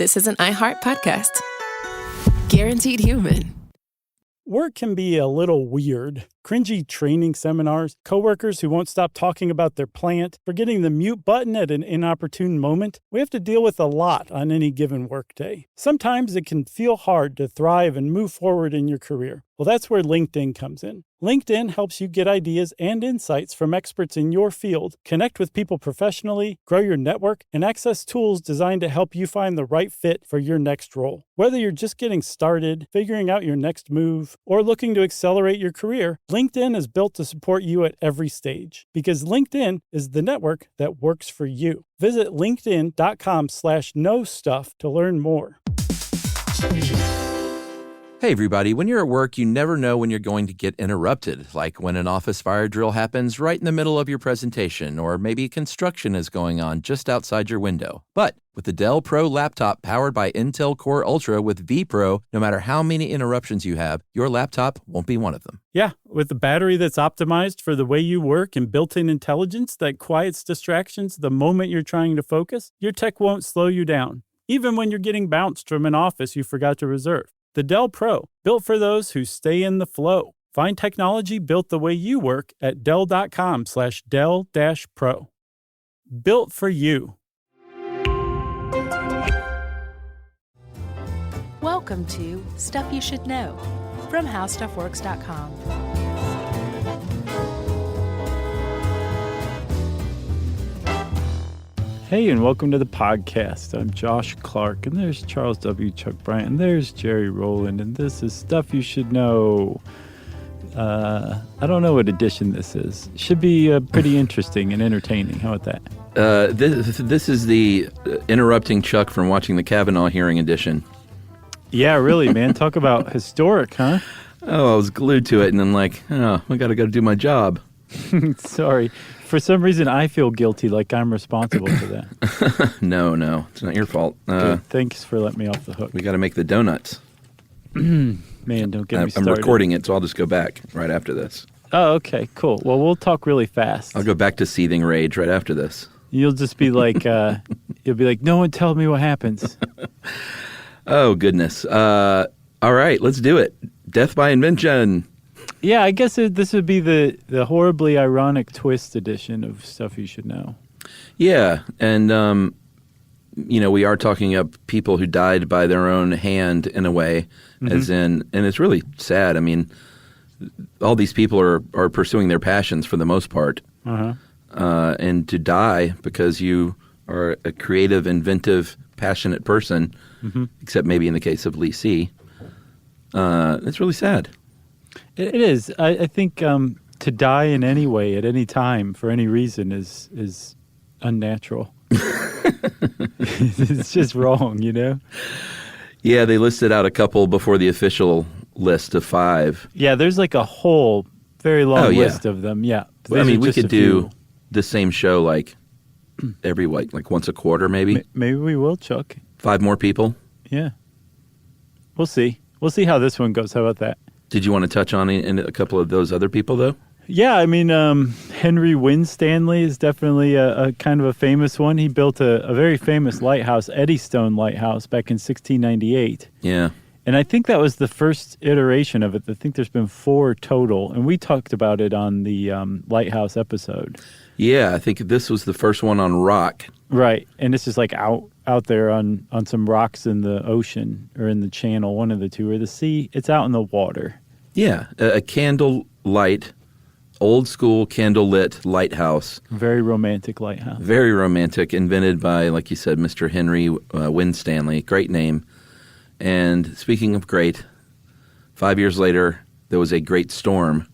this is an iHeart podcast. Guaranteed human. Work can be a little weird. Cringy training seminars, coworkers who won't stop talking about their plant, forgetting the mute button at an inopportune moment. We have to deal with a lot on any given workday. Sometimes it can feel hard to thrive and move forward in your career. Well, that's where LinkedIn comes in. LinkedIn helps you get ideas and insights from experts in your field, connect with people professionally, grow your network, and access tools designed to help you find the right fit for your next role. Whether you're just getting started, figuring out your next move, or looking to accelerate your career, LinkedIn is built to support you at every stage because LinkedIn is the network that works for you. Visit linkedin.com/knowstuff to learn more. Hey everybody, when you're at work, you never know when you're going to get interrupted, like when an office fire drill happens right in the middle of your presentation, or maybe construction is going on just outside your window. But with the Dell Pro laptop powered by Intel Core Ultra with vPro, no matter how many interruptions you have, your laptop won't be one of them. Yeah, with the battery that's optimized for the way you work and built-in intelligence that quiets distractions the moment you're trying to focus, your tech won't slow you down, even when you're getting bounced from an office you forgot to reserve. The Dell Pro, built for those who stay in the flow. Find technology built the way you work at Dell.com/Dell-Pro. Built for you. Welcome to Stuff You Should Know from HowStuffWorks.com. Hey, and welcome to the podcast. I'm Josh Clark, and there's Charles W. Chuck Bryant, and there's Jerry Rowland, and this is Stuff You Should Know. I don't know what edition this is. Should be pretty interesting and entertaining. How about that? This is the interrupting Chuck from watching the Kavanaugh hearing edition. Yeah, really, man. Talk about historic, huh? Oh, I was glued to it, and then I gotta go do my job. Sorry. For some reason, I feel guilty, like I'm responsible for that. No, it's not your fault. Good. Thanks for letting me off the hook. We got to make the donuts. Man, don't get me started. I'm recording it, so I'll just go back right after this. Oh, okay, cool. Well, we'll talk really fast. I'll go back to seething rage right after this. You'll just be like, you'll be like, no one tell me what happens. Oh, goodness. All right, let's do it. Death by Invention. Yeah, I guess this would be the horribly ironic twist edition of Stuff You Should Know. Yeah, and, we are talking about people who died by their own hand in a way, and it's really sad. I mean, all these people are pursuing their passions for the most part, and to die because you are a creative, inventive, passionate person, except maybe in the case of Lee C., it's really sad. It is. I think to die in any way, at any time, for any reason is unnatural. It's just wrong, you know? Yeah, they listed out a couple before the official list of 5. Yeah, there's like a whole very long list of them, yeah. Well, I mean, we could do the same show every, once a quarter maybe? Maybe we will, Chuck. 5 more people? Yeah. We'll see. We'll see how this one goes. How about that? Did you want to touch on a couple of those other people, though? Yeah, I mean, Henry Winstanley is definitely a kind of a famous one. He built a very famous lighthouse, Eddystone Lighthouse, back in 1698. Yeah. And I think that was the first iteration of it. I think there's been 4 total, and we talked about it on the lighthouse episode. Yeah, I think this was the first one on rock. Right, and it's just out there on some rocks in the ocean or in the channel, one of the two, or the sea. It's out in the water. Yeah, a candle light, old school candle lit lighthouse. Very romantic lighthouse. Very romantic, invented by, like you said, Mr. Henry Winstanley. Great name. And speaking of great, 5 years later, there was a great storm.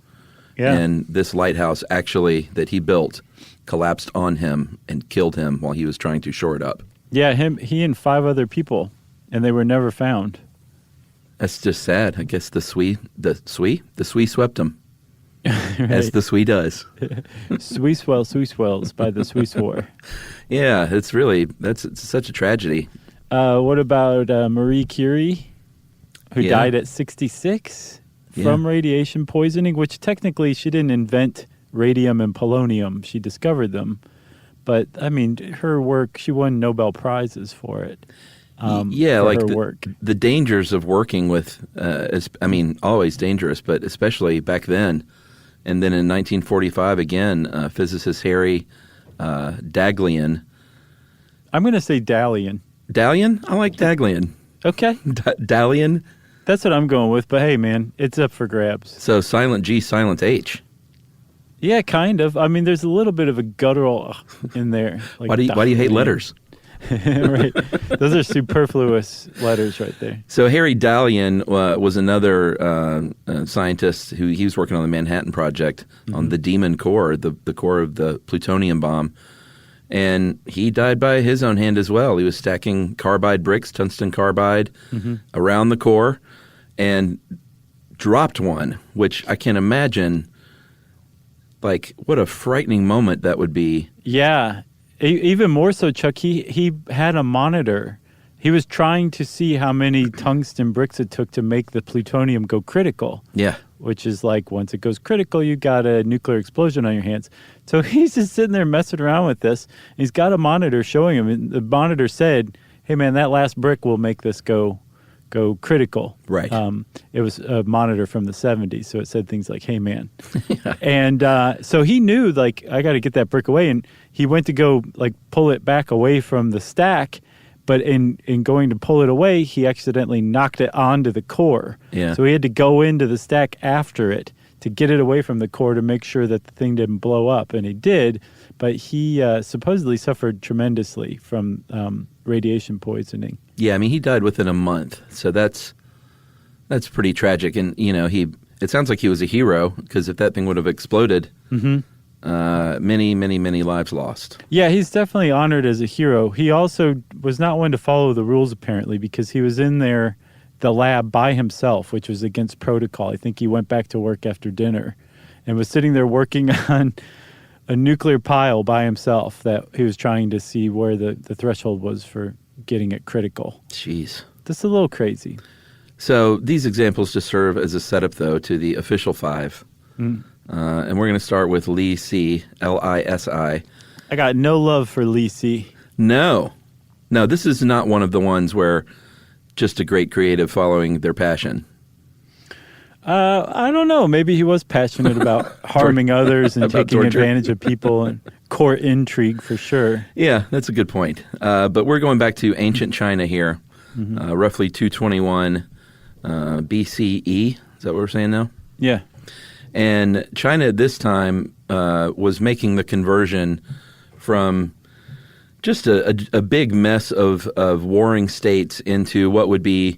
Yeah. And this lighthouse actually that he built collapsed on him and killed him while he was trying to shore it up. Yeah, he and 5 other people, and they were never found. That's just sad. I guess the Swee swept him. Right. As the Swee does. Swee swells by the Swiss war. Yeah, it's such a tragedy. What about Marie Curie, who died at 66 from radiation poisoning, which technically she didn't invent radium and polonium. She discovered them. But, I mean, her work, she won Nobel Prizes for it. Yeah, for like her work. the dangers of working with, always dangerous, but especially back then. And then in 1945, again, physicist Harry Daghlian. I'm going to say Dalian. Dalian? I like Daghlian. Okay. Dalian? That's what I'm going with. But hey, man, it's up for grabs. So silent G, silent H. Yeah, kind of. I mean, there's a little bit of a guttural in there. Like Why do you hate letters? Right. Those are superfluous letters right there. So Harry Daghlian was another scientist who he was working on the Manhattan Project on the Demon core, the core of the plutonium bomb. And he died by his own hand as well. He was stacking carbide bricks, tungsten carbide, around the core and dropped one, which I can imagine, like, what a frightening moment that would be. Yeah. Even more so, Chuck, he had a monitor. He was trying to see how many tungsten bricks it took to make the plutonium go critical. Yeah. Which is like, once it goes critical, you got a nuclear explosion on your hands. So he's just sitting there messing around with this. He's got a monitor showing him, and the monitor said, hey, man, that last brick will make this go critical. Right. It was a monitor from the 70s, so it said things like, hey, man. And so he knew, like, I got to get that brick away. And he went to go, like, pull it back away from the stack. But in going to pull it away, he accidentally knocked it onto the core. Yeah. So he had to go into the stack after it to get it away from the core to make sure that the thing didn't blow up. And he did, but he supposedly suffered tremendously from radiation poisoning. Yeah, I mean, he died within a month. So that's pretty tragic. And, it sounds like he was a hero, because if that thing would have exploded, many, many, many lives lost. Yeah, he's definitely honored as a hero. He also was not one to follow the rules, apparently, because he was in the lab by himself, which was against protocol. I think he went back to work after dinner and was sitting there working on a nuclear pile by himself that he was trying to see where the threshold was for getting it critical. Jeez. That's a little crazy. So these examples just serve as a setup, though, to the official five. And we're going to start with Lisi, Lisi. I got no love for Lisi. No, this is not one of the ones where just a great creative following their passion. I don't know. Maybe he was passionate about harming others and taking advantage of people and court intrigue for sure. Yeah, that's a good point. But we're going back to ancient China here, roughly 221 BCE. Is that what we're saying now? Yeah. And China at this time was making the conversion from just a big mess of warring states into what would be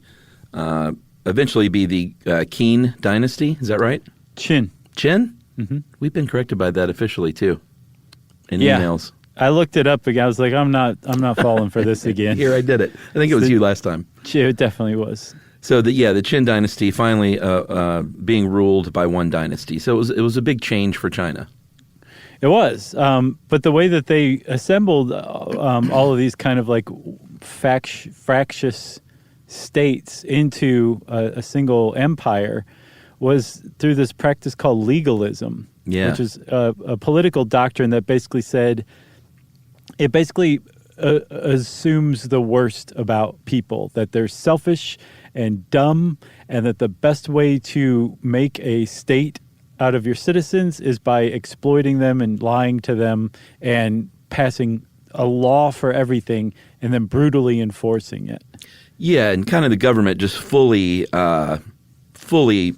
eventually be the Qin dynasty. Is that right? Qin. Qin? Mm-hmm. We've been corrected by that officially too in emails. I looked it up again. I was like, I'm not falling for this again. Here, I did it. I think it was you last time. It definitely was. So the Qin dynasty finally being ruled by one dynasty. So it was a big change for China. It was, but the way that they assembled all of these kind of like fractious states into a single empire was through this practice called legalism, which is a political doctrine that basically said it basically assumes the worst about people, that they're selfish and dumb, and that the best way to make a state out of your citizens is by exploiting them and lying to them and passing a law for everything and then brutally enforcing it. Yeah, and kind of the government just fully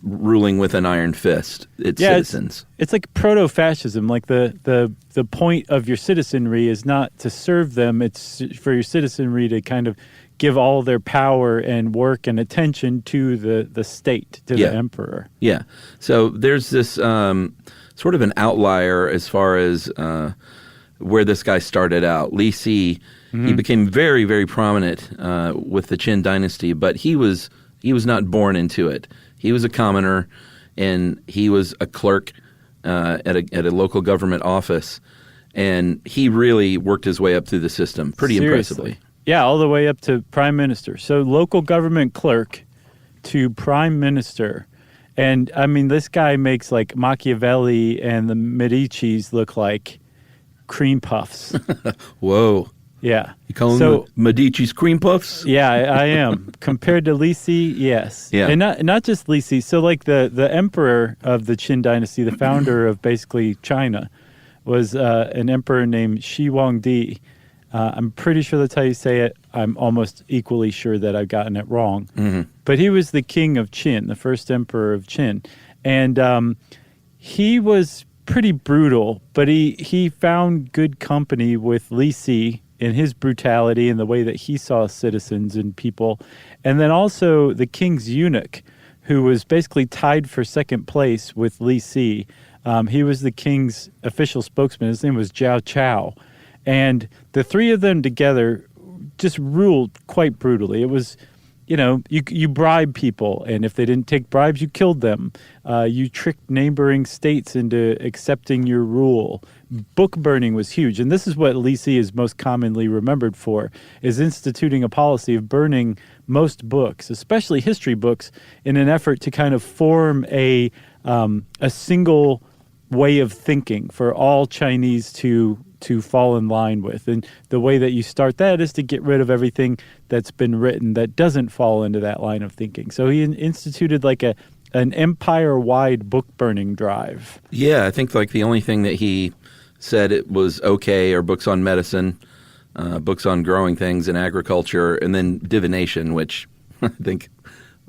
ruling with an iron fist its citizens. It's like proto-fascism. Like the point of your citizenry is not to serve them. It's for your citizenry to kind of give all their power and work and attention to the state, to the emperor. Yeah. So there's this sort of an outlier as far as where this guy started out. Li Si, he became very, very prominent with the Qin dynasty, but he was not born into it. He was a commoner, and he was a clerk at a local government office, and he really worked his way up through the system pretty impressively. Yeah, all the way up to prime minister. So local government clerk to prime minister. And, I mean, this guy makes, like, Machiavelli and the Medicis look like cream puffs. Whoa. Yeah. You call so, them Medici's cream puffs? Yeah, I am. Compared to Li Si, yes. Yeah. And not just Li Si. So like the emperor of the Qin dynasty, the founder of basically China, was an emperor named Shi Huangdi. I'm pretty sure that's how you say it. I'm almost equally sure that I've gotten it wrong. Mm-hmm. But he was the king of Qin, the first emperor of Qin. And he was pretty brutal, but he found good company with Li Si in his brutality and the way that he saw citizens and people. And then also the king's eunuch, who was basically tied for second place with Li Si. He was the king's official spokesman. His name was Zhao Chao. And the three of them together just ruled quite brutally. It was, you bribe people, and if they didn't take bribes, you killed them. You tricked neighboring states into accepting your rule. Book burning was huge, and this is what Li Si is most commonly remembered for, is instituting a policy of burning most books, especially history books, in an effort to kind of form a single way of thinking for all Chinese to fall in line with. And the way that you start that is to get rid of everything that's been written that doesn't fall into that line of thinking. So he instituted like an empire-wide book-burning drive. Yeah, I think like the only thing that he said it was okay are books on medicine, books on growing things and agriculture, and then divination, which I think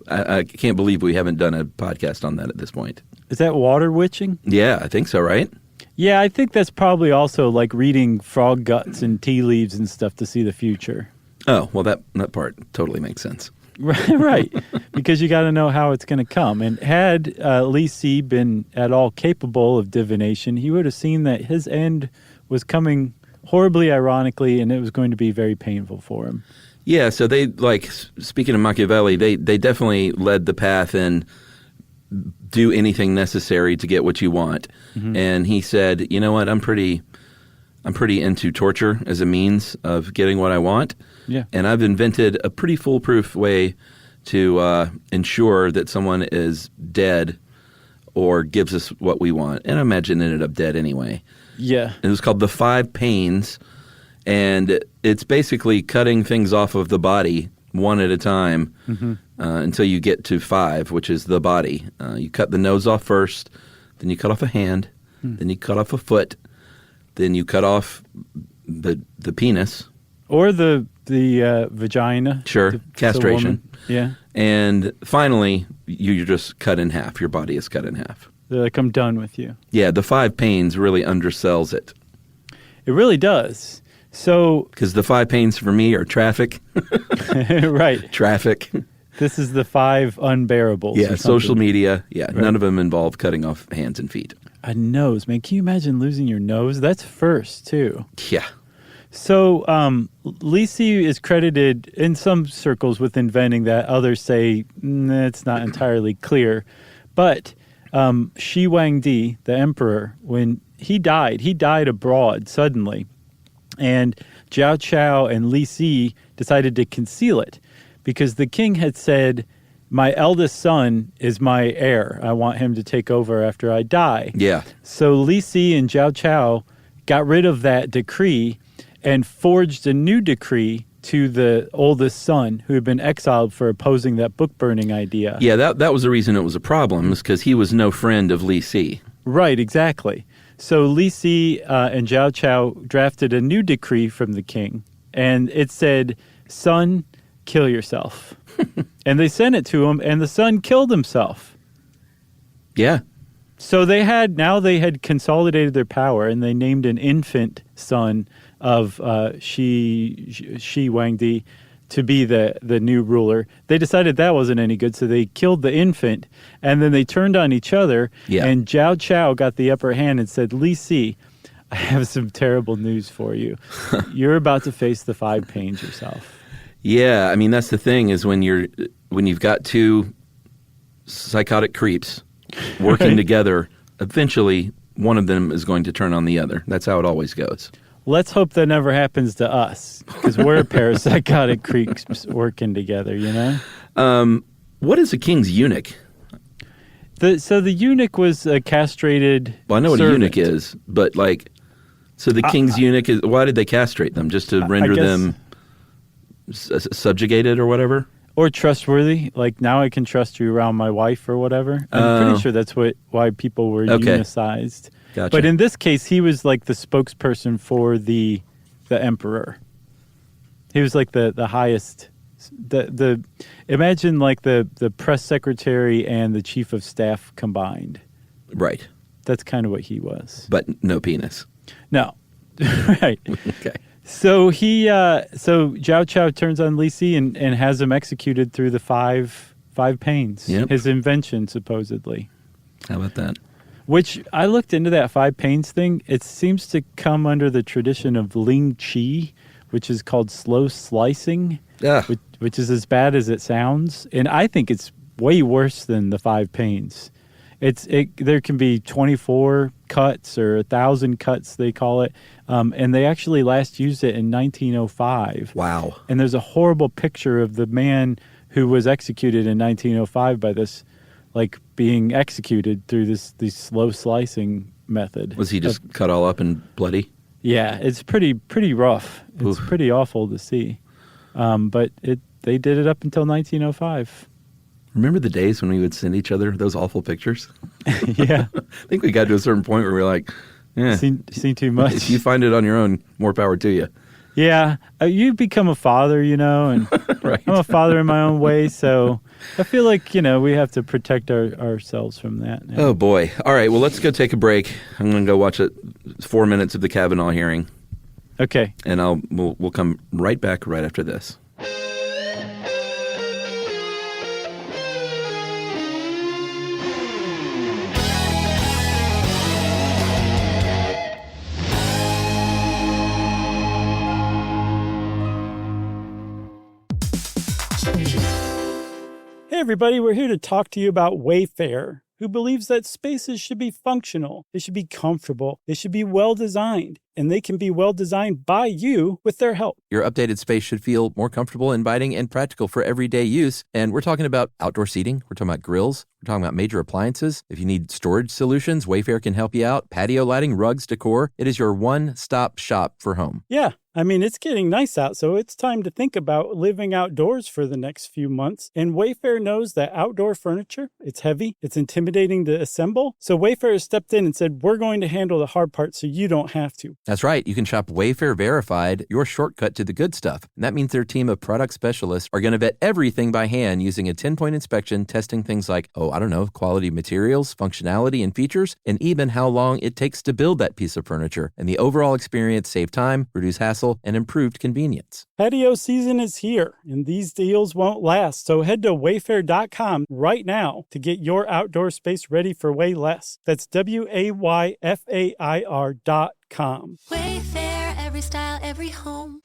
I can't believe we haven't done a podcast on that at this point. Is that water witching? Yeah, I think so, right? Yeah, I think that's probably also like reading frog guts and tea leaves and stuff to see the future. Oh, well, that part totally makes sense. Right, because you got to know how it's going to come. And had Li Si been at all capable of divination, he would have seen that his end was coming horribly ironically, and it was going to be very painful for him. Yeah, so they, like, speaking of Machiavelli, they definitely led the path in do anything necessary to get what you want. Mm-hmm. And he said, you know what, I'm pretty into torture as a means of getting what I want. Yeah. And I've invented a pretty foolproof way to ensure that someone is dead or gives us what we want. And I imagine it ended up dead anyway. Yeah. It was called the 5 pains, and it's basically cutting things off of the body one at a time until you get to 5, which is the body. You cut the nose off first, then you cut off a hand, then you cut off a foot, then you cut off the penis. Or the vagina. Sure, castration. Yeah. And finally, you're just cut in half. Your body is cut in half. They're like, I'm done with you. Yeah, the 5 pains really undersells it. It really does. So, because the 5 pains for me are traffic. Right. Traffic. This is the 5 unbearables. Yeah, social media. Yeah, right. None of them involve cutting off hands and feet. A nose, man. Can you imagine losing your nose? That's first, too. Yeah. So, Li Si is credited in some circles with inventing that. Others say it's not entirely clear. But Shi Huangdi, the emperor, when he died abroad suddenly. And Zhao Chao and Li Si decided to conceal it because the king had said, my eldest son is my heir. I want him to take over after I die. Yeah. So Li Si and Zhao Chao got rid of that decree and forged a new decree to the oldest son who had been exiled for opposing that book burning idea. Yeah, that was the reason it was a problem, is because he was no friend of Li Si. Right, exactly. So Li Si and Zhao Chao drafted a new decree from the king, and it said, son, kill yourself. And they sent it to him, and the son killed himself. Yeah. So they had consolidated their power, and they named an infant son of Shi Huangdi to be the new ruler. They decided that wasn't any good, so they killed the infant, and then they turned on each other, and Zhao Chao got the upper hand and said, Li Si, I have some terrible news for you. You're about to face the 5 pains yourself. Yeah, I mean, that's the thing, is when you've got 2 psychotic creeps working together, eventually one of them is going to turn on the other. That's how it always goes. Let's hope that never happens to us, because we're a pair of psychotic creeps working together, you know? What is a king's eunuch? So the eunuch was a castrated Well, I know servant. what a eunuch is, but So the king's eunuch is, why did they castrate them? Just to render them subjugated or whatever? Or trustworthy. Like, now I can trust you around my wife or whatever. I'm pretty sure that's why people were eunicized. Gotcha. But in this case, he was like the spokesperson for the emperor. He was like the highest. The imagine like the press secretary and the chief of staff combined. Right. That's kind of what he was. But no penis. No. Right. Okay. So Zhao Chao turns on Li Si and has him executed through the five pains. Yep. His invention, supposedly. How about that? Which I looked into that 5 pains thing. It seems to come under the tradition of Ling Chi, which is called slow slicing, which is as bad as it sounds. And I think it's way worse than the 5 pains. There can be 24 cuts or 1,000 cuts, they call it. And they actually last used it in 1905. Wow. And there's a horrible picture of the man who was executed in 1905 by this, like, being executed through this slow slicing method. Was he just cut all up and bloody? Yeah, it's pretty rough. It's Oof. pretty awful to see. But they did it up until 1905. Remember the days when we would send each other those awful pictures? Yeah. I think we got to a certain point where we were like, yeah. Seen too much. If you find it on your own, more power to you. Yeah. You become a father, and Right. I'm a father in my own way, so I feel like, we have to protect ourselves from that now. Oh, boy. All right, well, let's go take a break. I'm going to go watch 4 minutes of the Kavanaugh hearing, Okay. and we'll come right back right after this. Hey everybody, we're here to talk to you about Wayfair, who believes that spaces should be functional, they should be comfortable, they should be well designed, and they can be well designed by you with their help. Your updated space should feel more comfortable, inviting, and practical for everyday use. And we're talking about outdoor seating. We're talking about grills. We're talking about major appliances. If you need storage solutions, Wayfair can help you out. Patio lighting, rugs, decor. It is your one-stop shop for home. Yeah, it's getting nice out, so it's time to think about living outdoors for the next few months. And Wayfair knows that outdoor furniture, it's heavy, it's intimidating to assemble. So Wayfair has stepped in and said, we're going to handle the hard part so you don't have to. That's right. You can shop Wayfair Verified, your shortcut to the good stuff. And that means their team of product specialists are going to vet everything by hand using a 10-point inspection, testing things like, quality materials, functionality, and features, and even how long it takes to build that piece of furniture. And the overall experience saved time, reduced hassle, and improved convenience. Patio season is here, and these deals won't last. So head to wayfair.com right now to get your outdoor space ready for way less. That's WAYFAIR.com. Wayfair, every style, every home.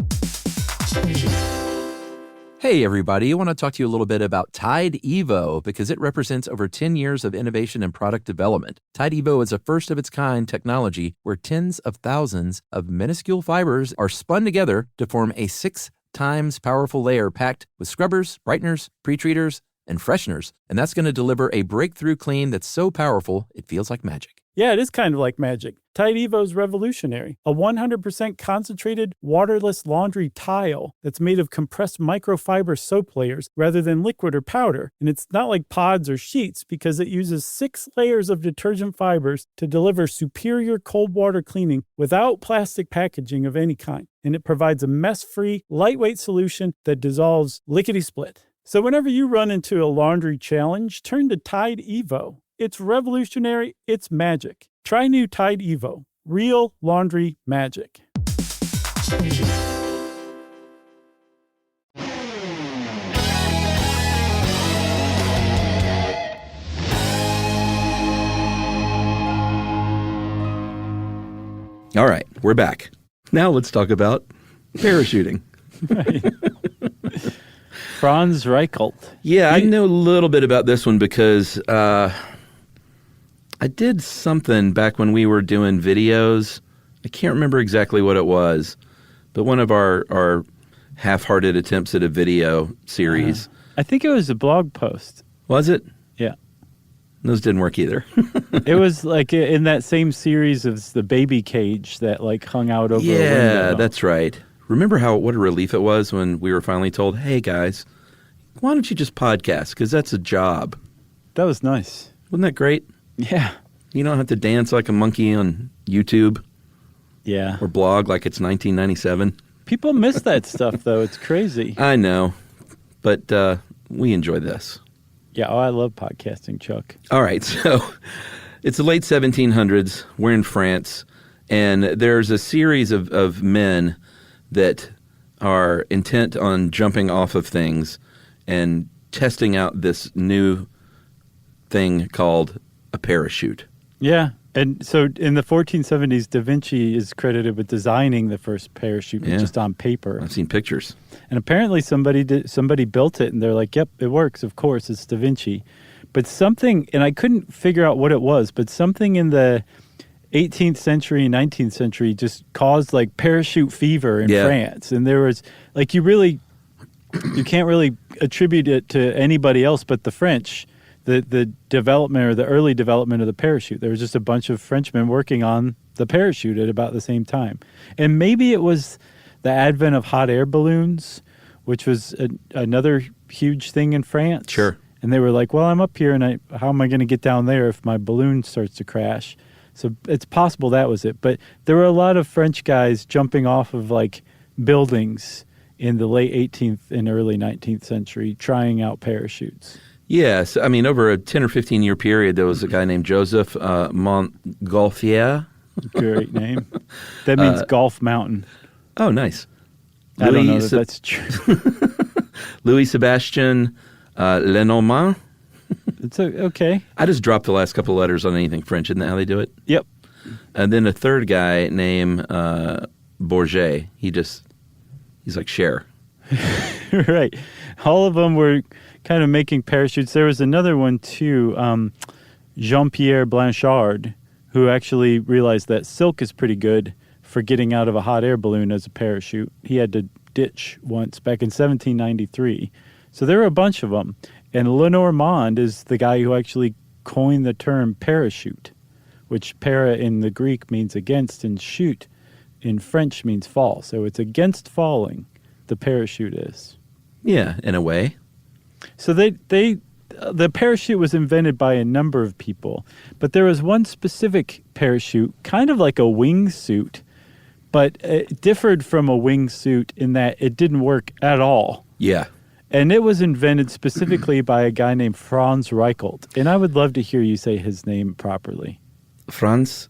Hey everybody, I want to talk to you a little bit about Tide Evo because it represents over 10 years of innovation and product development. Tide Evo is a first-of-its-kind technology where tens of thousands of minuscule fibers are spun together to form a 6 times powerful layer packed with scrubbers, brighteners, pre-treaters, and fresheners. And that's going to deliver a breakthrough clean that's so powerful it feels like magic. Yeah, it is kind of like magic. Tide Evo is revolutionary. A 100% concentrated, waterless laundry tile that's made of compressed microfiber soap layers rather than liquid or powder. And it's not like pods or sheets because it uses 6 layers of detergent fibers to deliver superior cold water cleaning without plastic packaging of any kind. And it provides a mess-free, lightweight solution that dissolves lickety-split. So whenever you run into a laundry challenge, turn to Tide Evo. It's revolutionary, it's magic. Try new Tide Evo. Real laundry magic. All right, we're back. Now let's talk about parachuting. Franz Reichelt. Yeah, I know a little bit about this one because I did something back when we were doing videos. I can't remember exactly what it was, but one of our half-hearted attempts at a video series. I think it was a blog post. Was it? Yeah. Those didn't work either. It was like in that same series of the baby cage that like hung out over a window. Yeah, that's right. Remember what a relief it was when we were finally told, hey, guys, why don't you just podcast? Because that's a job. That was nice. Wasn't that great? Yeah. You don't have to dance like a monkey on YouTube. Yeah. Or blog like it's 1997. People miss that stuff, though. It's crazy. I know. But we enjoy this. Yeah. Oh, I love podcasting, Chuck. All right. So it's the late 1700s. We're in France. And there's a series of men that are intent on jumping off of things and testing out this new thing called a parachute. Yeah. And so in the 1470s, Da Vinci is credited with designing the first parachute just on paper. I've seen pictures. And apparently somebody built it, and they're like, yep, it works. Of course, it's Da Vinci. But something, and I couldn't figure out what it was, but something in the 18th century and 19th century just caused like parachute fever in France. And there was like, you can't really attribute it to anybody else but the French. The development or the early development of the parachute. There was just a bunch of Frenchmen working on the parachute at about the same time. And maybe it was the advent of hot air balloons, which was another huge thing in France. Sure. And they were like, well, I'm up here, and how am I going to get down there if my balloon starts to crash? So it's possible that was it. But there were a lot of French guys jumping off of like buildings in the late 18th and early 19th century trying out parachutes. Yes. I mean, over a 10 or 15 year period, there was a guy named Joseph Montgolfier. Great name. That means Golf Mountain. Oh, nice. I don't know if that's true. Louis Sebastian Lenormand. It's okay. I just dropped the last couple of letters on anything French. Isn't that how they do it? Yep. And then a third guy named Bourget. He's like Cher. Right. All of them were kind of making parachutes. There was another one too, Jean-Pierre Blanchard, who actually realized that silk is pretty good for getting out of a hot air balloon as a parachute. He had to ditch once back in 1793. So there were a bunch of them. And Lenormand is the guy who actually coined the term parachute, which para in the Greek means against and shoot in French means fall. So it's against falling, the parachute is. Yeah, in a way. So the parachute was invented by a number of people, but there was one specific parachute, kind of like a wingsuit, but it differed from a wingsuit in that it didn't work at all. Yeah. And it was invented specifically by a guy named Franz Reichelt. And I would love to hear you say his name properly. Franz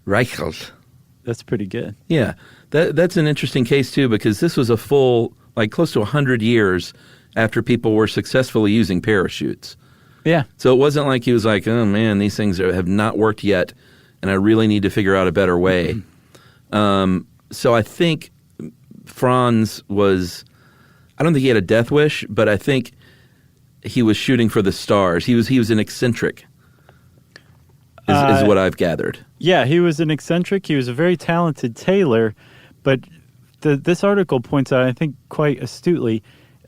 Reichelt. That's pretty good. Yeah. That's an interesting case, too, because this was a full, like close to 100 years after people were successfully using parachutes. Yeah. So it wasn't like he was like, oh, man, these things have not worked yet, and I really need to figure out a better way. So I think Franz was, I don't think he had a death wish, but I think he was shooting for the stars. He was an eccentric, is what I've gathered. Yeah, he was an eccentric. He was a very talented tailor, but this article points out, I think quite astutely,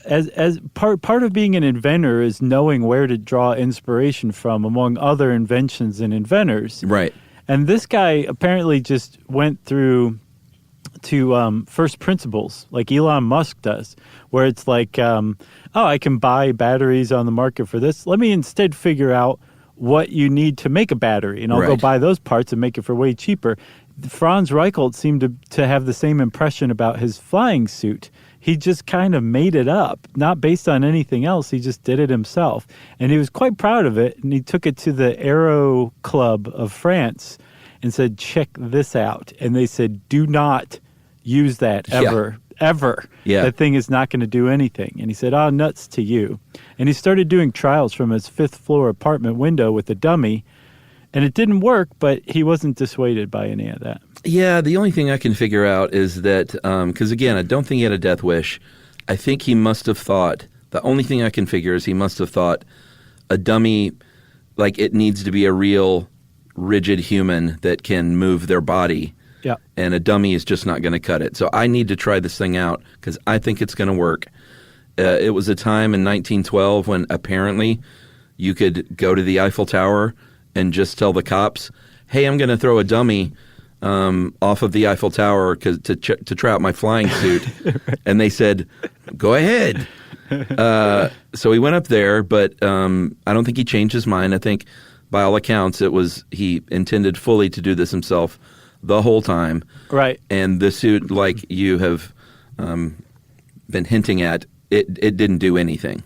as part of being an inventor is knowing where to draw inspiration from among other inventions and inventors. Right. And this guy apparently just went through to first principles, like Elon Musk does, where it's like, I can buy batteries on the market for this. Let me instead figure out what you need to make a battery, and I'll go buy those parts and make it for way cheaper. Franz Reichelt seemed to have the same impression about his flying suit. He just kind of made it up, not based on anything else. He just did it himself. And he was quite proud of it. And he took it to the Aero Club of France and said, check this out. And they said, do not use that ever, ever. Yeah. That thing is not going to do anything. And he said, nuts to you. And he started doing trials from his 5th floor apartment window with a dummy. And it didn't work, but he wasn't dissuaded by any of that. Yeah, the only thing I can figure out is that, because again, I don't think he had a death wish. I think he must have thought, the only thing I can figure is he must have thought a dummy, like it needs to be a real rigid human that can move their body. Yeah. And a dummy is just not going to cut it. So I need to try this thing out because I think it's going to work. It was a time in 1912 when apparently you could go to the Eiffel Tower and just tell the cops, hey, I'm going to throw a dummy off of the Eiffel Tower to try out my flying suit. Right. And they said, go ahead. So he went up there, but I don't think he changed his mind. I think by all accounts, he intended fully to do this himself the whole time. Right. And the suit, like you have been hinting at, it didn't do anything.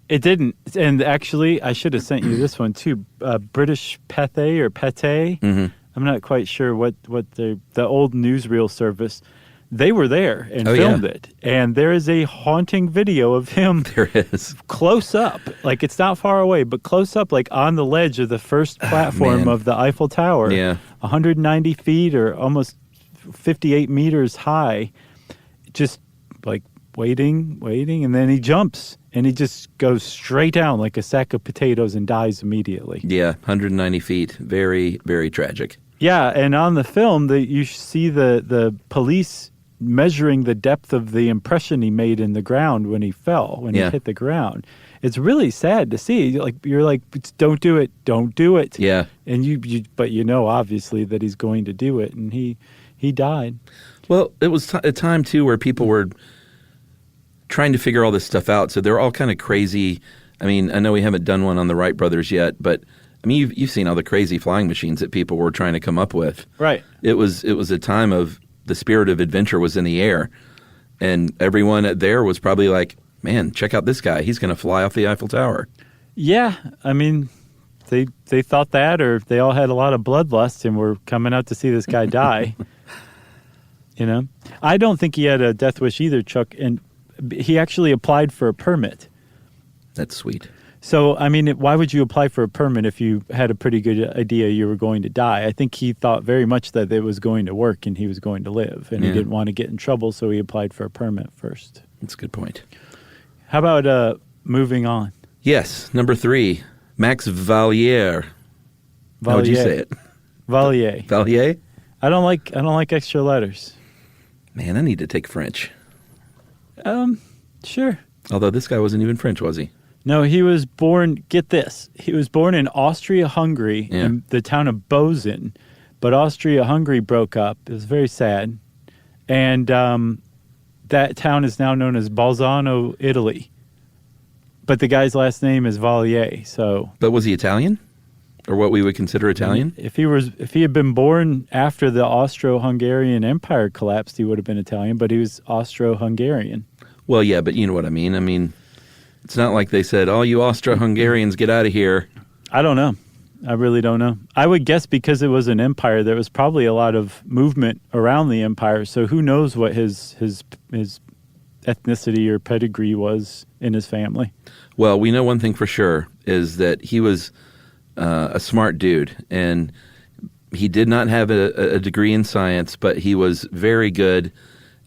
It didn't. And actually, I should have sent you this one too. British Pathé or Pathé. Mm-hmm. I'm not quite sure what the old newsreel service. They were there and filmed it. And there is a haunting video of him. There is. Close up. Like, it's not far away, but close up, like on the ledge of the first platform of the Eiffel Tower. Yeah. 190 feet or almost 58 meters high. Just like waiting. And then he jumps and he just goes straight down like a sack of potatoes and dies immediately. Yeah. 190 feet. Very, very tragic. Yeah. And on the film, you see the police measuring the depth of the impression he made in the ground when he fell, when he hit the ground. It's really sad to see. Like, you're like, don't do it. Yeah. And but obviously that he's going to do it, and he died. Well, it was a time too where people were trying to figure all this stuff out, so they're all kind of crazy. I mean, I know we haven't done one on the Wright brothers yet, but I mean, you've seen all the crazy flying machines that people were trying to come up with. Right. It was a time of the spirit of adventure was in the air, and everyone there was probably like, man, check out this guy. He's going to fly off the Eiffel Tower. Yeah. I mean, they thought that, or they all had a lot of bloodlust and were coming out to see this guy die. I don't think he had a death wish either, Chuck, and he actually applied for a permit. That's sweet. So, I mean, why would you apply for a permit if you had a pretty good idea you were going to die? I think he thought very much that it was going to work and he was going to live, and he didn't want to get in trouble, so he applied for a permit first. That's a good point. How about moving on? Yes, number 3, Max Valier. How would you say it? Valier. Valier? I don't like extra letters. Man, I need to take French. Sure. Although this guy wasn't even French, was he? No, he was born, get this, he was born in Austria-Hungary in the town of Bozen, but Austria-Hungary broke up. It was very sad. And that town is now known as Bolzano, Italy. But the guy's last name is Valier, so... But was he Italian? Or what we would consider Italian? If he had been born after the Austro-Hungarian Empire collapsed, he would have been Italian, but he was Austro-Hungarian. Well, yeah, but you know what I mean. I mean, it's not like they said, "Oh, you Austro-Hungarians, get out of here." I don't know. I really don't know. I would guess because it was an empire, there was probably a lot of movement around the empire. So who knows what his ethnicity or pedigree was in his family? Well, we know one thing for sure is that he was a smart dude, and he did not have a degree in science, but he was very good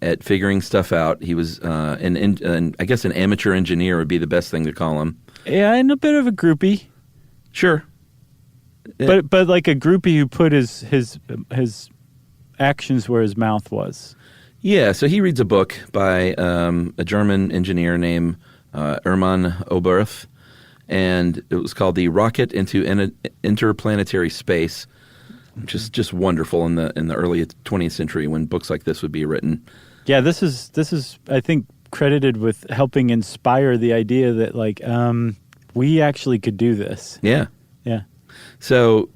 at figuring stuff out. He was I guess an amateur engineer would be the best thing to call him. Yeah, and a bit of a groupie. Sure. But like a groupie who put his actions where his mouth was. Yeah, so he reads a book by a German engineer named Hermann Oberth, and it was called The Rocket into Interplanetary Space, which is just wonderful in the early 20th century when books like this would be written. Yeah, this is I think credited with helping inspire the idea that like we actually could do this. Yeah. Yeah. So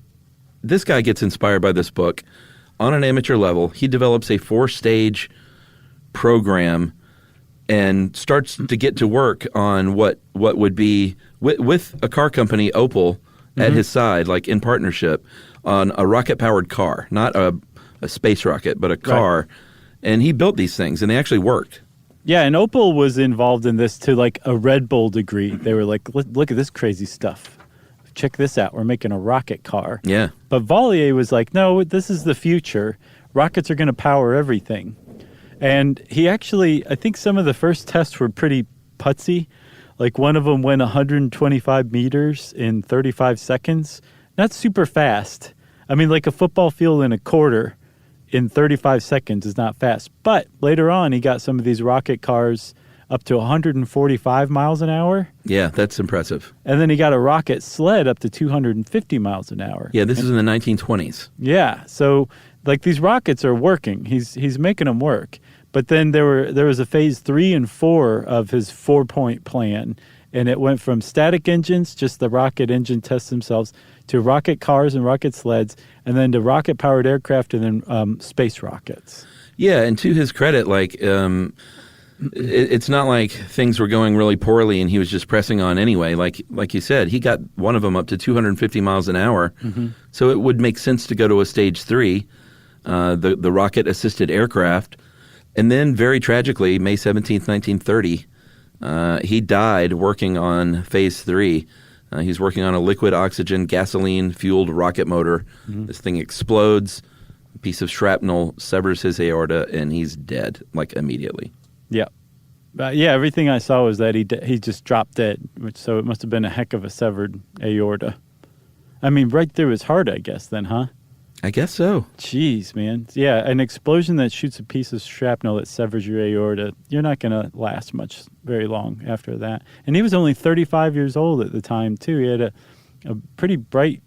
this guy gets inspired by this book. On an amateur level, he develops a 4-stage program and starts to get to work on what would be, with a car company, Opel, at his side, like in partnership, on a rocket-powered car. Not a space rocket, but a car. Right. And he built these things, and they actually worked. Yeah, and Opel was involved in this to like a Red Bull degree. They were like, look at this crazy stuff. Check this out. We're making a rocket car. Yeah. But Valier was like, no, this is the future. Rockets are going to power everything. And he actually, I think some of the first tests were pretty putsy. Like one of them went 125 meters in 35 seconds. Not super fast. I mean, like a football field in a quarter in 35 seconds is not fast. But later on, he got some of these rocket cars up to 145 miles an hour. Yeah, that's impressive. And then he got a rocket sled up to 250 miles an hour. Yeah, this is in the 1920s. Yeah, so like these rockets are working. He's making them work. But then there was a phase 3 and 4 of his 4-point plan, and it went from static engines, just the rocket engine tests themselves, to rocket cars and rocket sleds, and then to rocket-powered aircraft, and then space rockets. Yeah, and to his credit, like it's not like things were going really poorly and he was just pressing on anyway. Like you said, he got one of them up to 250 miles an hour. Mm-hmm. So it would make sense to go to a stage 3, the rocket-assisted aircraft. And then, very tragically, May 17th, 1930, he died working on phase 3. He's working on a liquid oxygen gasoline-fueled rocket motor. Mm-hmm. This thing explodes. A piece of shrapnel severs his aorta, and he's dead, like, immediately. Yeah. Everything I saw was that he just dropped dead, so it must have been a heck of a severed aorta. I mean, right through his heart, I guess, then, huh? I guess so. Jeez, man. Yeah, an explosion that shoots a piece of shrapnel that severs your aorta, you're not going to last very long after that. And he was only 35 years old at the time, too. He had a pretty bright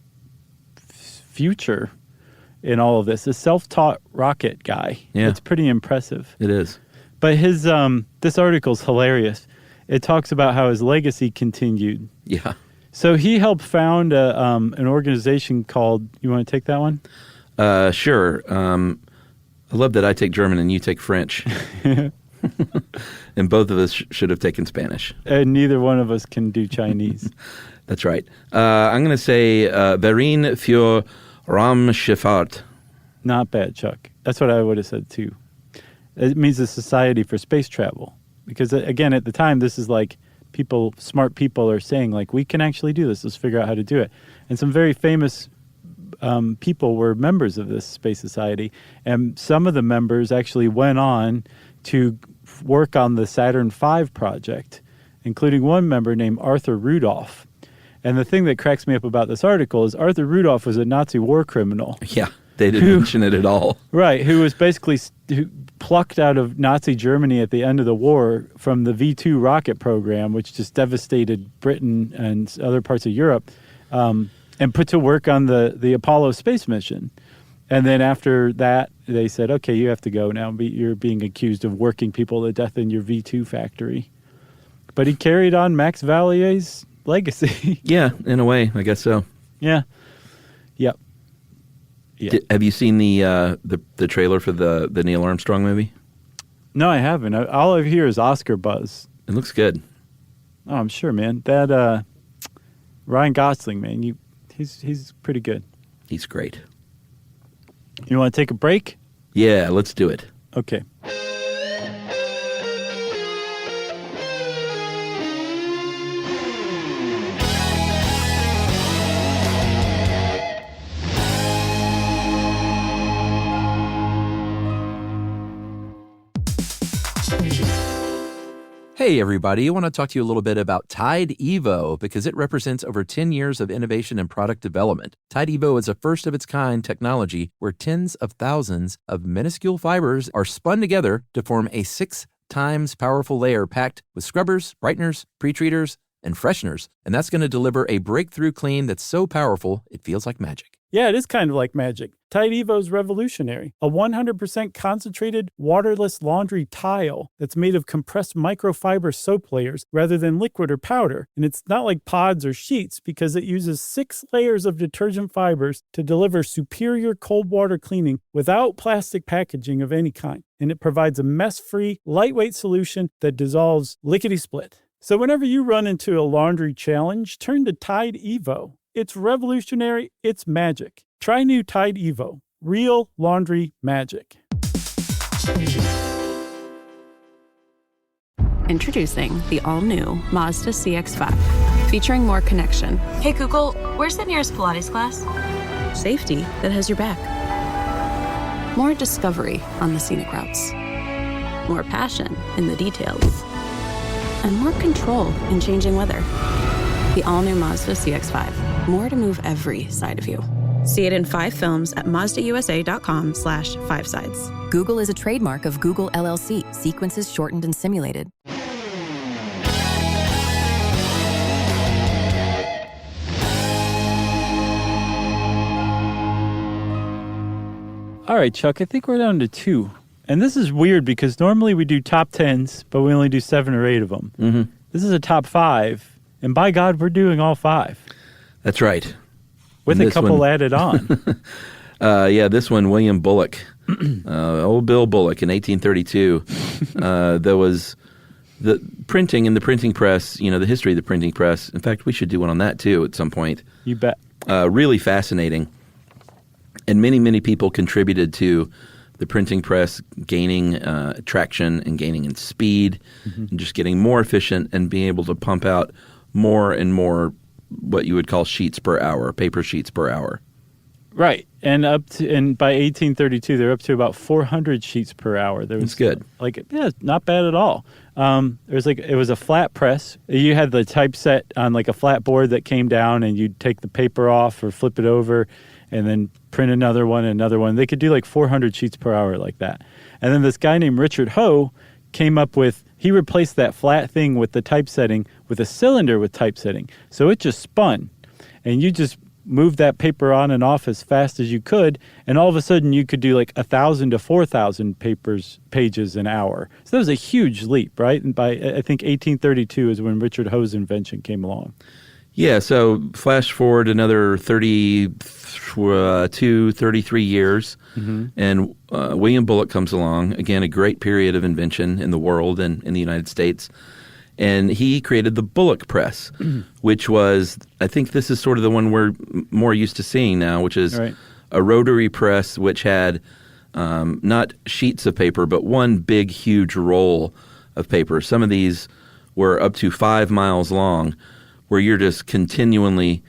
future in all of this. A self-taught rocket guy. Yeah. It's pretty impressive. It is. But his this article's hilarious. It talks about how his legacy continued. Yeah. So he helped found an organization called, you want to take that one? Sure. I love that I take German and you take French. And both of us should have taken Spanish. And neither one of us can do Chinese. That's right. I'm going to say Verein für Raumschifffahrt. Not bad, Chuck. That's what I would have said, too. It means the Society for Space Travel. Because, again, at the time, this is like smart people are saying, like, we can actually do this. Let's figure out how to do it. And some very famous people were members of this space society. And some of the members actually went on to work on the Saturn V project, including one member named Arthur Rudolph. And the thing that cracks me up about this article is Arthur Rudolph was a Nazi war criminal. Yeah, they didn't mention it at all. Right, who was basically plucked out of Nazi Germany at the end of the war from the V2 rocket program, which just devastated Britain and other parts of Europe, and put to work on the Apollo space mission. And then after that, they said, okay, you have to go now. You're being accused of working people to death in your V2 factory. But he carried on Max Vallier's legacy. Yeah, in a way, I guess so. Yeah. Yep. Yeah. Have you seen the trailer for the Neil Armstrong movie? No, I haven't. All I hear is Oscar buzz. It looks good. Oh, I'm sure, man. That Ryan Gosling, man, he's pretty good. He's great. You want to take a break? Yeah, let's do it. Okay. Hey, everybody. I want to talk to you a little bit about Tide Evo because it represents over 10 years of innovation and product development. Tide Evo is a first-of-its-kind technology where tens of thousands of minuscule fibers are spun together to form a 6 times powerful layer packed with scrubbers, brighteners, pre-treaters, and fresheners. And that's going to deliver a breakthrough clean that's so powerful, it feels like magic. Yeah, it is kind of like magic. Tide Evo is revolutionary. A 100% concentrated, waterless laundry tile that's made of compressed microfiber soap layers rather than liquid or powder. And it's not like pods or sheets because it uses 6 layers of detergent fibers to deliver superior cold water cleaning without plastic packaging of any kind. And it provides a mess-free, lightweight solution that dissolves lickety-split. So whenever you run into a laundry challenge, turn to Tide Evo. It's revolutionary. It's magic. Try new Tide Evo. Real laundry magic. Introducing the all-new Mazda CX-5, featuring more connection. Hey Google, where's the nearest Pilates class? Safety that has your back. More discovery on the scenic routes. More passion in the details. And more control in changing weather. The all-new Mazda CX-5. More to move every side of you. See it in 5 films at MazdaUSA.com/5sides. Google is a trademark of Google LLC. Sequences shortened and simulated. All right, Chuck, I think we're down to 2. And this is weird because normally we do top 10s, but we only do 7 or 8 of them. Mm-hmm. This is a top 5, and by God, we're doing all 5. That's right. With a couple added on. This one, William Bullock. Old Bill Bullock in 1832. There was the printing in the printing press, the history of the printing press. In fact, we should do one on that too at some point. You bet. Really fascinating. And many, many people contributed to the printing press gaining traction and gaining in speed and just getting more efficient and being able to pump out more and more what you would call sheets per hour, paper sheets per hour. Right. And by 1832, they're up to about 400 sheets per hour. That's good. Not bad at all. It was a flat press. You had the typeset on like a flat board that came down, and you'd take the paper off or flip it over and then print another one. They could do like 400 sheets per hour like that. And then this guy named Richard Hoe came up with, he replaced that flat thing with the typesetting with a cylinder with typesetting. So it just spun, and you just moved that paper on and off as fast as you could, and all of a sudden you could do like 1,000 to 4,000 pages an hour. So that was a huge leap, right? And by, I think, 1832 is when Richard Hoe's invention came along. Yeah, so flash forward another 33 years, and William Bullock comes along. Again, a great period of invention in the world and in the United States. And he created the Bullock press, which was, I think this is sort of the one we're more used to seeing now, which is a rotary press which had not sheets of paper, but one big, huge roll of paper. Some of these were up to 5 miles long, where you're just continually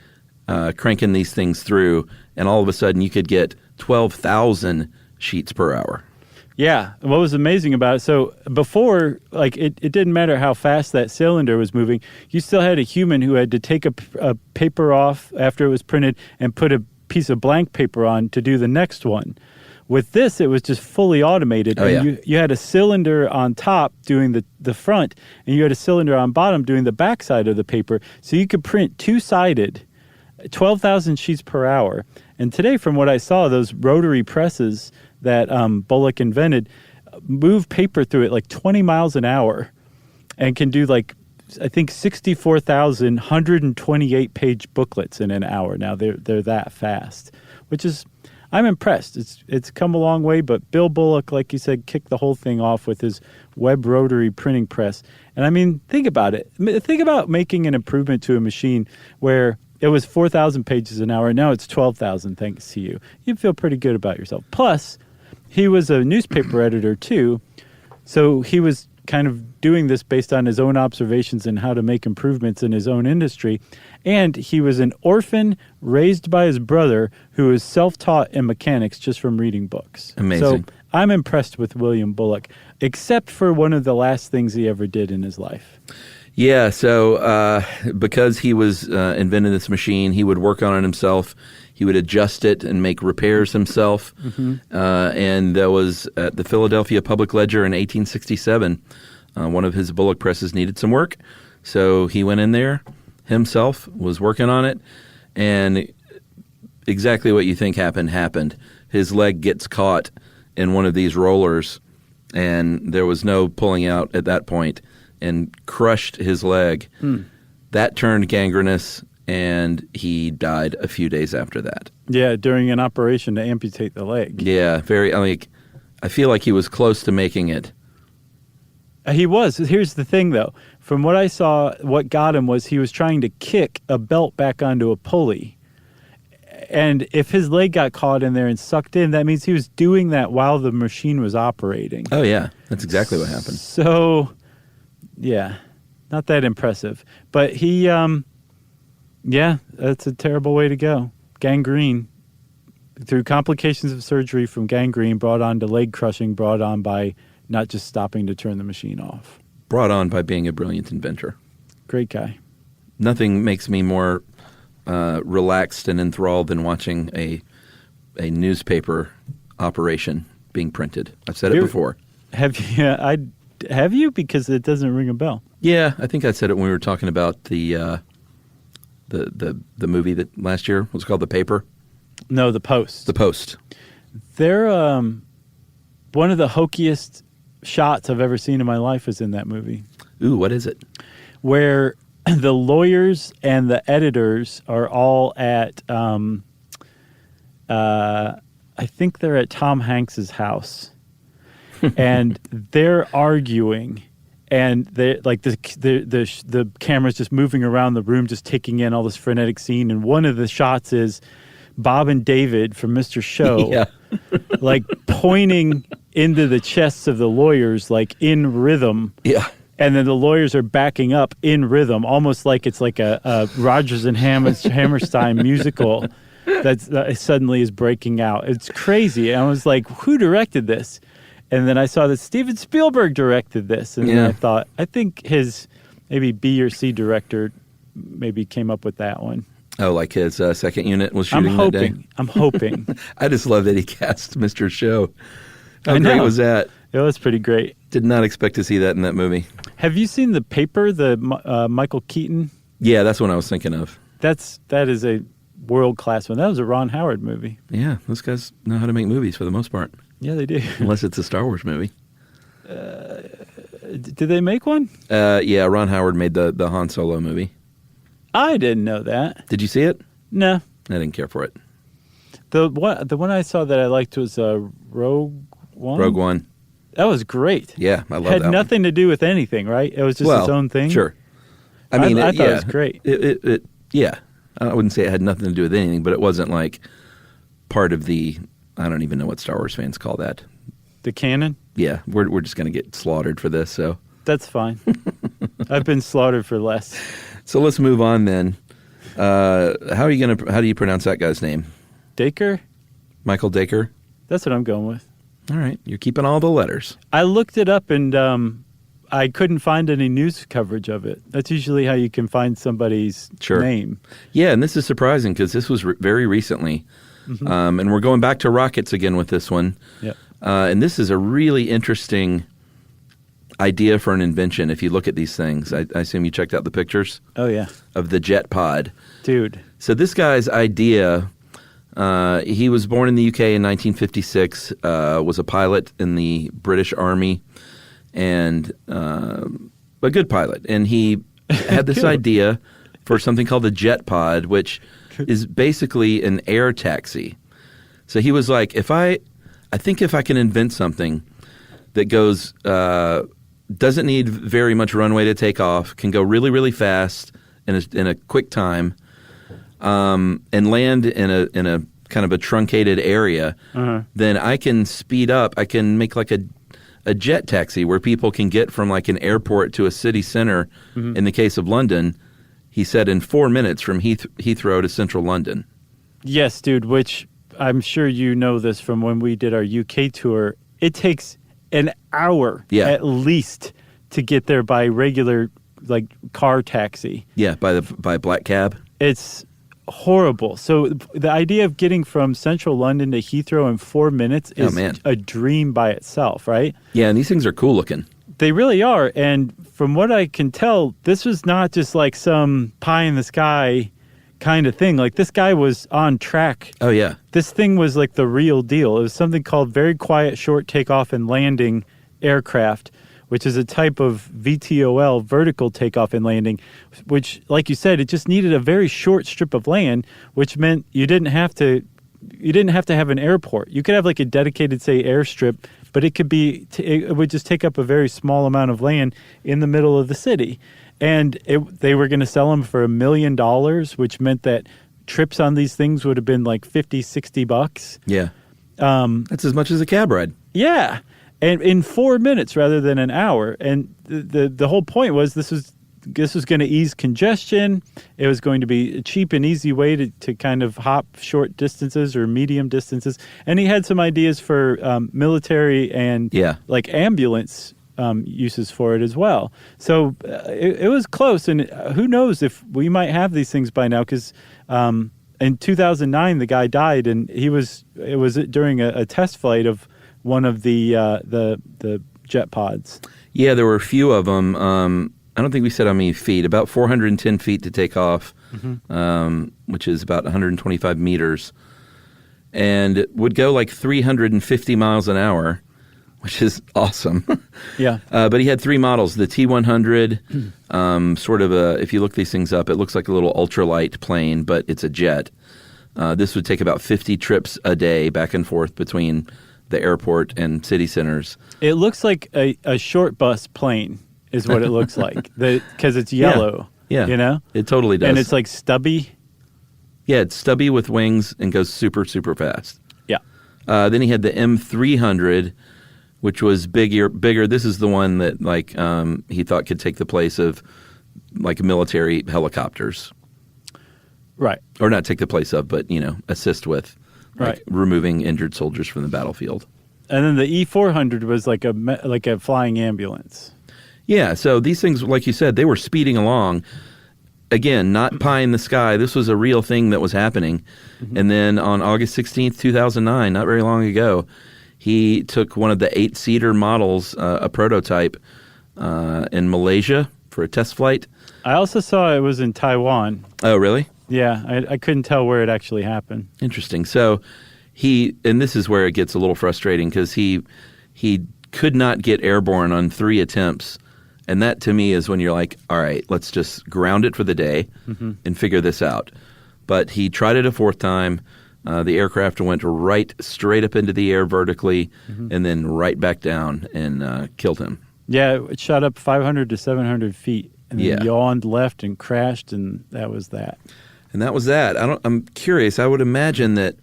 cranking these things through, and all of a sudden you could get 12,000 sheets per hour. Yeah. What was amazing about it, so before, it didn't matter how fast that cylinder was moving, you still had a human who had to take a paper off after it was printed and put a piece of blank paper on to do the next one. With this, it was just fully automated. You had a cylinder on top doing the front, and you had a cylinder on bottom doing the back side of the paper. So you could print two-sided, 12,000 sheets per hour. And today, from what I saw, those rotary presses that Bullock invented move paper through it like 20 miles an hour and can do I think 64,128 page booklets in an hour. Now they're that fast, which is, I'm impressed. It's come a long way, but Bill Bullock, like you said, kicked the whole thing off with his web rotary printing press. And I mean, think about it. Think about making an improvement to a machine where it was 4,000 pages an hour. Now it's 12,000 thanks to you. You'd feel pretty good about yourself. Plus, he was a newspaper editor too, so he was kind of doing this based on his own observations and how to make improvements in his own industry. And he was an orphan raised by his brother who was self-taught in mechanics just from reading books. Amazing. So I'm impressed with William Bullock, except for one of the last things he ever did in his life. Yeah, so because he was inventing this machine, he would work on it himself. He would adjust it and make repairs himself. And that was at the Philadelphia Public Ledger in 1867. One of his Bullock presses needed some work. So he went in there himself, was working on it, and exactly what you think happened. His leg gets caught in one of these rollers, and there was no pulling out at that point, and crushed his leg. That turned gangrenous, and he died a few days after that. Yeah, during an operation to amputate the leg. Yeah, I feel like he was close to making it. He was. Here's the thing, though. From what I saw, what got him was he was trying to kick a belt back onto a pulley. And if his leg got caught in there and sucked in, that means he was doing that while the machine was operating. Oh, yeah. That's exactly what happened. So, yeah, not that impressive. But he, that's a terrible way to go. Gangrene. Through complications of surgery from gangrene brought on to leg crushing, brought on by not just stopping to turn the machine off. Brought on by being a brilliant inventor. Great guy. Nothing makes me more relaxed and enthralled than watching a newspaper operation being printed. I've said it before. Have you? Because it doesn't ring a bell. Yeah, I think I said it when we were talking about the movie that last year was called The Paper. No, The Post. The Post. They're one of the hokiest shots I've ever seen in my life is in that movie, Ooh, what is it? where the lawyers and the editors are all at, I think they're at Tom Hanks's house, and they're arguing, and they like the camera's just moving around the room, just taking in all this frenetic scene. And one of the shots is Bob and David from Mr. Show, Yeah. like pointing into the chests of the lawyers, like in rhythm. Yeah. And then the lawyers are backing up in rhythm, almost like it's like a Rodgers and Hammerstein musical that suddenly is breaking out. It's crazy. And I was like, who directed this? And then I saw that Steven Spielberg directed this. And then I thought, I think his maybe B or C director maybe came up with that one. Oh, like his second unit was shooting that day? I'm hoping. I just love that he cast Mr. Show. How I great know. was that? It was pretty great. Did not expect to see that in that movie. Have you seen The Paper, the Michael Keaton? Yeah, that's what I was thinking of. That is a world-class one. That was a Ron Howard movie. Yeah, those guys know how to make movies for the most part. Yeah, they do. Unless it's a Star Wars movie. Did they make one? Yeah, Ron Howard made the Han Solo movie. I didn't know that. Did you see it? No. I didn't care for it. The one I saw that I liked was Rogue One. Rogue One. That was great. Yeah, I love that Had one. nothing to do with anything, right? It was just its own thing. Sure. I mean, I thought it was great. Yeah. I wouldn't say it had nothing to do with anything, but it wasn't like part of the, I don't even know what Star Wars fans call that. The canon? Yeah, we're just going to get slaughtered for this, so. That's fine. I've been slaughtered for less. So let's move on then. How do you pronounce that guy's name? Dacre? Michael Dacre? That's what I'm going with. All right, you're keeping all the letters. I looked it up and I couldn't find any news coverage of it. That's usually how you can find somebody's name. Yeah, and this is surprising because this was very recently. Mm-hmm. And we're going back to rockets again with this one. Yep. And this is a really interesting idea for an invention if you look at these things. I assume you checked out the pictures? Oh, yeah. Of the jet pod. Dude. So this guy's idea, he was born in the UK in 1956, was a pilot in the British Army, and a good pilot. And he had this idea for something called the jet pod, which is basically an air taxi. So he was like, I think if I can invent something that goes doesn't need very much runway to take off, can go really, really fast in a quick time, and land in a kind of a truncated area, then I can speed up. I can make like a jet taxi where people can get from like an airport to a city center. Mm-hmm. In the case of London, he said in 4 minutes from Heathrow to central London. Yes, dude, which I'm sure you know this from when we did our UK tour. It takes an hour at least to get there by regular like car taxi. Yeah, by black cab. It's horrible. So the idea of getting from central London to Heathrow in 4 minutes is a dream by itself, right? Yeah, and these things are cool looking. They really are. And from what I can tell, this was not just like some pie in the sky kind of thing. Like this guy was on track. Oh, yeah. This thing was like the real deal. It was something called Very Quiet Short Takeoff and Landing Aircraft, which is a type of VTOL, vertical takeoff and landing, which, like you said, it just needed a very short strip of land, which meant you didn't have to have an airport. You could have like a dedicated, say, airstrip, but it would just take up a very small amount of land in the middle of the city. And they were going to sell them for $1 million, which meant that trips on these things would have been like $50-$60. Yeah. That's as much as a cab ride. Yeah. And in 4 minutes rather than an hour. And the whole point was this was going to ease congestion. It was going to be a cheap and easy way to kind of hop short distances or medium distances. And he had some ideas for military and like ambulance uses for it as well. So it was close. And who knows if we might have these things by now, because in 2009, the guy died, and it was during a test flight of one of the jet pods. Yeah, there were a few of them. I don't think we said how many feet. About 410 feet to take off, which is about 125 meters. and would go like 350 miles an hour, which is awesome. Yeah. But he had 3 models. The T-100, sort of if you look these things up, it looks like a little ultralight plane, but it's a jet. This would take about 50 trips a day back and forth between the airport and city centers. It looks like a short bus plane is what it looks like, because it's yellow. Yeah. You know? It totally does. And it's like stubby. Yeah, it's stubby with wings and goes super, super fast. Yeah. Then he had the M300, which was bigger. This is the one that he thought could take the place of like military helicopters. Right. Or not take the place of, but, assist with removing injured soldiers from the battlefield. And then the E400 was like a flying ambulance. Yeah, so these things, like you said, they were speeding along. Again, not pie in the sky. This was a real thing that was happening. Mm-hmm. And then on August 16th, 2009, not very long ago, he took one of the 8-seater models, a prototype, in Malaysia for a test flight. I also saw it was in Taiwan. Oh, really? Yeah, I couldn't tell where it actually happened. Interesting. So and this is where it gets a little frustrating because he could not get airborne on 3 attempts. And that, to me, is when you're like, all right, let's just ground it for the day and figure this out. But he tried it a 4th time. The aircraft went right straight up into the air vertically and then right back down and killed him. Yeah, it shot up 500 to 700 feet and then yawned left and crashed, and that was that. And that was that. I'm curious. I would imagine that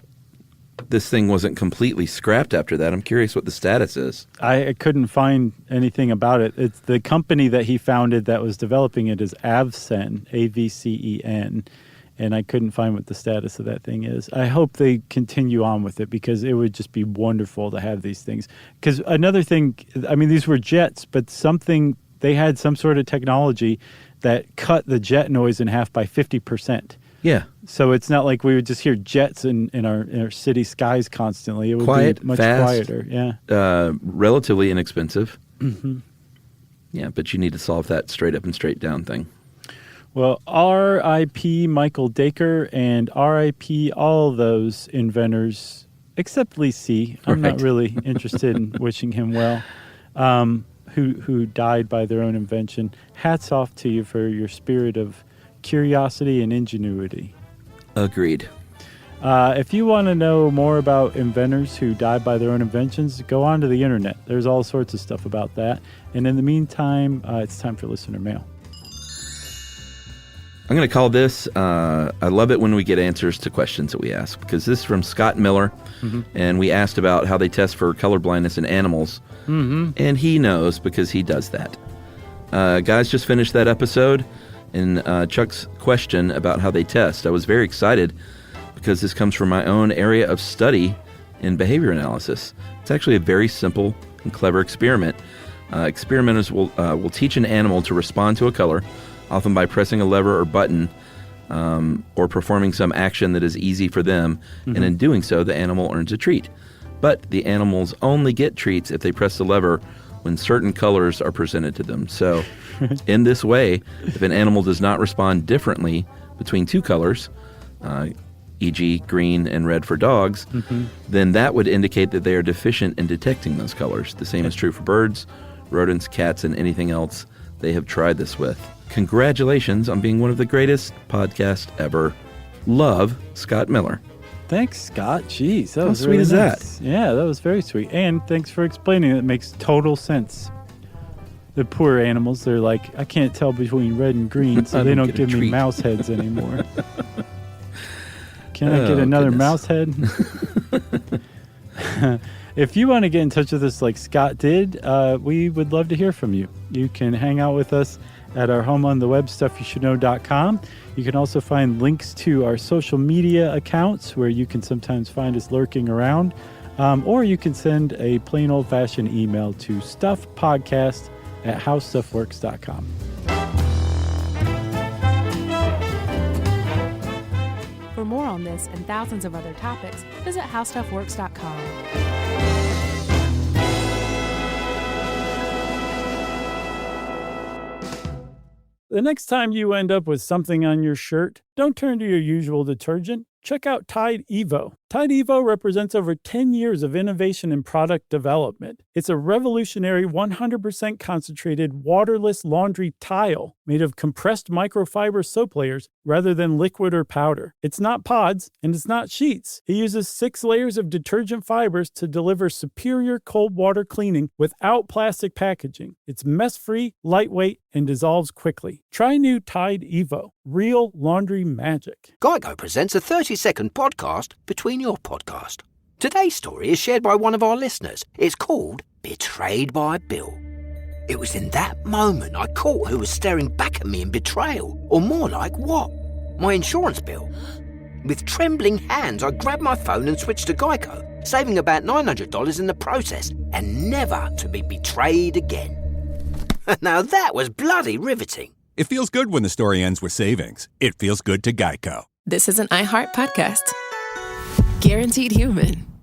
this thing wasn't completely scrapped after that. I'm curious what the status is. I couldn't find anything about it. It's the company that he founded that was developing it is Avcen, Avcen, and I couldn't find what the status of that thing is. I hope they continue on with it because it would just be wonderful to have these things. Because another thing, I mean, these were jets, but they had some sort of technology that cut the jet noise in half by 50%. Yeah. So it's not like we would just hear jets in our city skies constantly. It would Quiet, be much fast, quieter. Yeah. Relatively inexpensive. Mm-hmm. Yeah, but you need to solve that straight up and straight down thing. Well, R.I.P. Michael Dacre and R.I.P. all those inventors, except Lee C. I'm not really interested in wishing him well, who died by their own invention. Hats off to you for your spirit of curiosity and ingenuity. Agreed. If you want to know more about inventors who died by their own inventions, go onto the internet. There's all sorts of stuff about that. And in the meantime, it's time for listener mail. I'm going to call this, I love it when we get answers to questions that we ask, because this is from Scott Miller, and we asked about how they test for color blindness in animals, and he knows because he does that. Guys just finished that episode, and Chuck's question about how they test. I was very excited because this comes from my own area of study in behavior analysis. It's actually a very simple and clever experiment. Experimenters will teach an animal to respond to a color, often by pressing a lever or button or performing some action that is easy for them, and in doing so, the animal earns a treat. But the animals only get treats if they press the lever when certain colors are presented to them. So in this way, if an animal does not respond differently between 2 colors, e.g. green and red for dogs, then that would indicate that they are deficient in detecting those colors. The same is true for birds, rodents, cats, and anything else they have tried this with. Congratulations on being one of the greatest podcasts ever. Love, Scott Miller. Thanks, Scott. Jeez, that was sweet really is nice. that? Yeah, that was very sweet. And thanks for explaining it. It makes total sense. The poor animals, they're like, I can't tell between red and green, so they don't give me mouse heads anymore. Can I get another mouse head? If you want to get in touch with us like Scott did, we would love to hear from you. You can hang out with us at our home on the web, stuffyoushouldknow.com. You can also find links to our social media accounts where you can sometimes find us lurking around. Or you can send a plain old-fashioned email to stuffpodcast@howstuffworks.com. For more on this and thousands of other topics, visit howstuffworks.com. The next time you end up with something on your shirt, don't turn to your usual detergent. check out Tide Evo. Tide Evo represents over 10 years of innovation in product development. It's a revolutionary 100% concentrated waterless laundry tile made of compressed microfiber soap layers rather than liquid or powder. It's not pods and it's not sheets. It uses 6 layers of detergent fibers to deliver superior cold water cleaning without plastic packaging. It's mess-free, lightweight, and dissolves quickly. Try new Tide Evo. Real laundry magic. Geico presents a 30-second podcast between your podcast. Today's story is shared by one of our listeners. It's called Betrayed by Bill. It was in that moment I caught who was staring back at me in betrayal. Or more like what? My insurance bill. With trembling hands, I grabbed my phone and switched to Geico, saving about $900 in the process, and never to be betrayed again. Now that was bloody riveting. It feels good when the story ends with savings. It feels good to Geico. This is an iHeart podcast. Guaranteed Human.